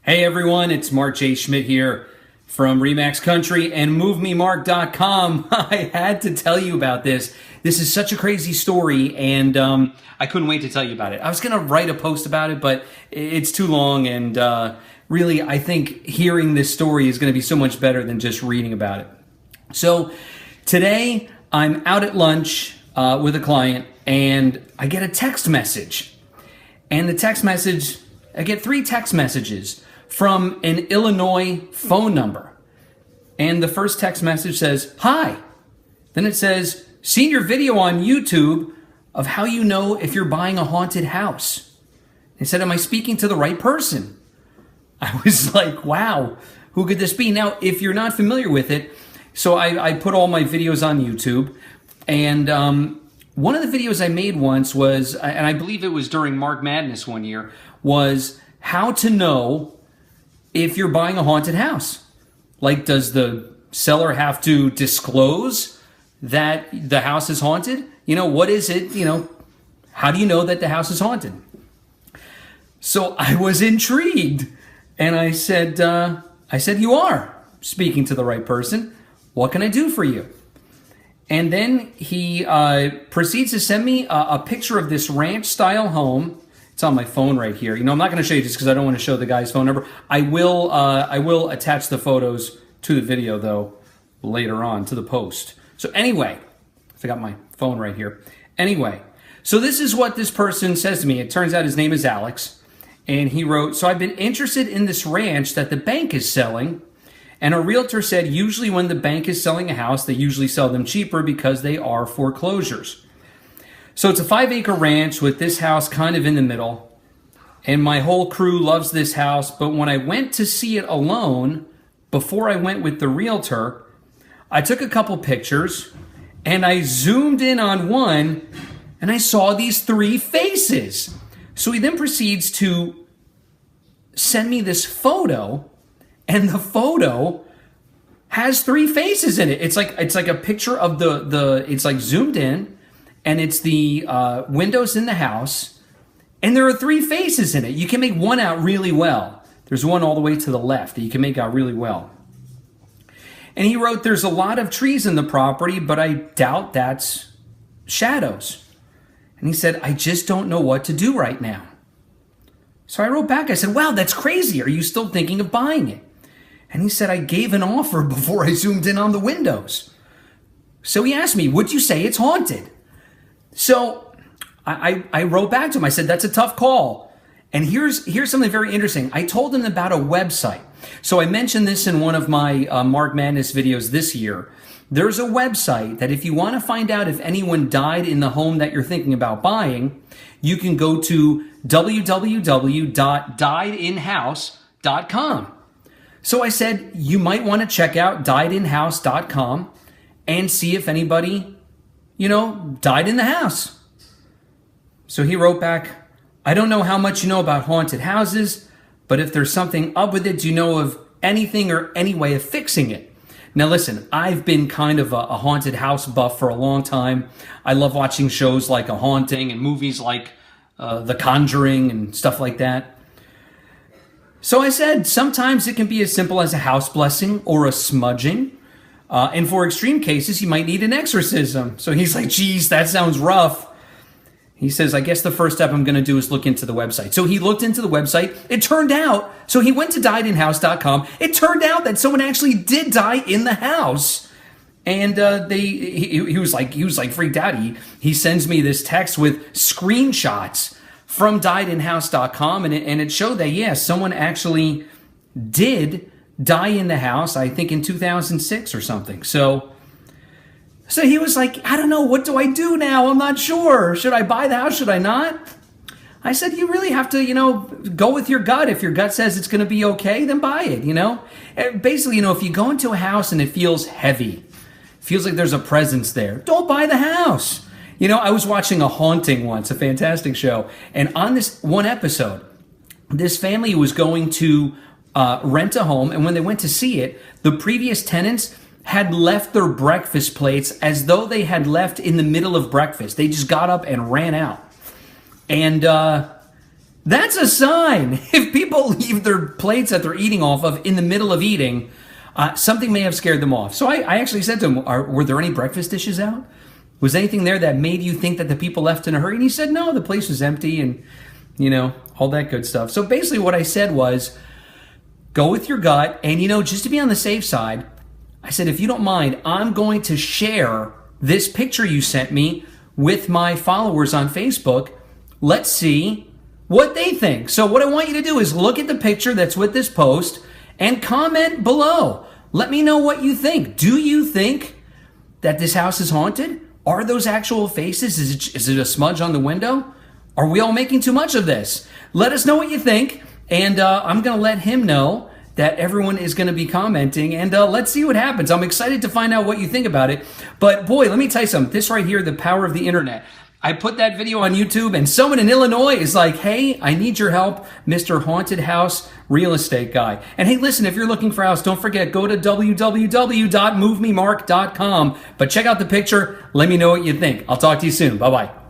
Hey everyone, it's Mark J. Schmidt here from Remax Country and MoveMeMark.com. I had to tell you about this. This is such a crazy story, and I couldn't wait to tell you about it. I was going to write a post about it, but it's too long, and really, I think hearing this story is going to be so much better than just reading about it. So today, I'm out at lunch with a client, and I get a text message. And the text message, I get 3 text messages from an Illinois phone number. And the first text message says, "Hi." Then it says, "Seen your video on YouTube of how you know if you're buying a haunted house." It said, "Am I speaking to the right person?" I was like, wow, who could this be? Now, if you're not familiar with it, so I put all my videos on YouTube, and one of the videos I made once was, and I believe it was during March Madness one year, was how to know if you're buying a haunted house. Like, does the seller have to disclose that the house is haunted? What is it? How do you know that the house is haunted? So I was intrigued, and I said, "You are speaking to the right person. What can I do for you?" And then he proceeds to send me a picture of this ranch-style home. It's on my phone right here. I'm not going to show you just because I don't want to show the guy's phone number. I will attach the photos to the video, though, later on to the post. So anyway, I got my phone right here. Anyway, so this is what this person says to me. It turns out his name is Alex. And he wrote, "So I've been interested in this ranch that the bank is selling. And a realtor said usually when the bank is selling a house, they usually sell them cheaper because they are foreclosures. So it's a 5-acre ranch with this house kind of in the middle. And my whole crew loves this house. But when I went to see it alone, before I went with the realtor, I took a couple pictures and I zoomed in on one and I saw these 3 faces." So he then proceeds to send me this photo, and the photo has 3 faces in it. It's like a picture of it's like zoomed in, and it's the windows in the house, and there are 3 faces in it. You can make one out really well. There's one all the way to the left that you can make out really well. And he wrote, "There's a lot of trees in the property, but I doubt that's shadows." And he said, "I just don't know what to do right now." So I wrote back, I said, "Wow, that's crazy. Are you still thinking of buying it?" And he said, "I gave an offer before I zoomed in on the windows." So he asked me, "Would you say it's haunted?" So I wrote back to him. I said, "That's a tough call." And here's something very interesting. I told him about a website. So I mentioned this in one of my March Madness videos this year. There's a website that if you want to find out if anyone died in the home that you're thinking about buying, you can go to www.diedinhouse.com. So I said, you might want to check out diedinhouse.com and see if anybody, died in the house. So he wrote back, "I don't know how much you know about haunted houses, but if there's something up with it, do you know of anything or any way of fixing it?" Now listen, I've been kind of a haunted house buff for a long time. I love watching shows like A Haunting and movies like The Conjuring and stuff like that. So I said, sometimes it can be as simple as a house blessing or a smudging. And for extreme cases, you might need an exorcism. So he's like, "Geez, that sounds rough." He says, "I guess the first step I'm going to do is look into the website." So he looked into the website. It turned out, so he went to diedinhouse.com. It turned out that someone actually did die in the house. And he was like freaked out. He sends me this text with screenshots from diedinhouse.com, and it showed that, yes, someone actually did die in the house, I think in 2006 or something. So he was like, "I don't know, what do I do now? I'm not sure. Should I buy the house? Should I not?" I said, "You really have to, go with your gut. If your gut says it's going to be okay, then buy it, And basically, if you go into a house and it feels heavy, feels like there's a presence there, don't buy the house. I was watching A Haunting once, a fantastic show. And on this one episode, this family was going to rent a home. And when they went to see it, the previous tenants had left their breakfast plates as though they had left in the middle of breakfast. They just got up and ran out. And That's a sign. If people leave their plates that they're eating off of in the middle of eating, something may have scared them off. So I actually said to him, were there any breakfast dishes out? Was anything there that made you think that the people left in a hurry? And he said, no, the place was empty and, all that good stuff. So basically what I said was, go with your gut. And, just to be on the safe side, I said, if you don't mind, I'm going to share this picture you sent me with my followers on Facebook. Let's see what they think. So what I want you to do is look at the picture that's with this post and comment below. Let me know what you think. Do you think that this house is haunted? Are those actual faces? Is it a smudge on the window? Are we all making too much of this? Let us know what you think, and I'm going to let him know that everyone is going to be commenting, and let's see what happens. I'm excited to find out what you think about it. But boy, let me tell you something. This right here, the power of the internet. I put that video on YouTube, and someone in Illinois is like, hey, I need your help, Mr. Haunted House Real Estate Guy. And hey, listen, if you're looking for a house, don't forget, go to www.MoveMeMark.com. But check out the picture. Let me know what you think. I'll talk to you soon. Bye-bye.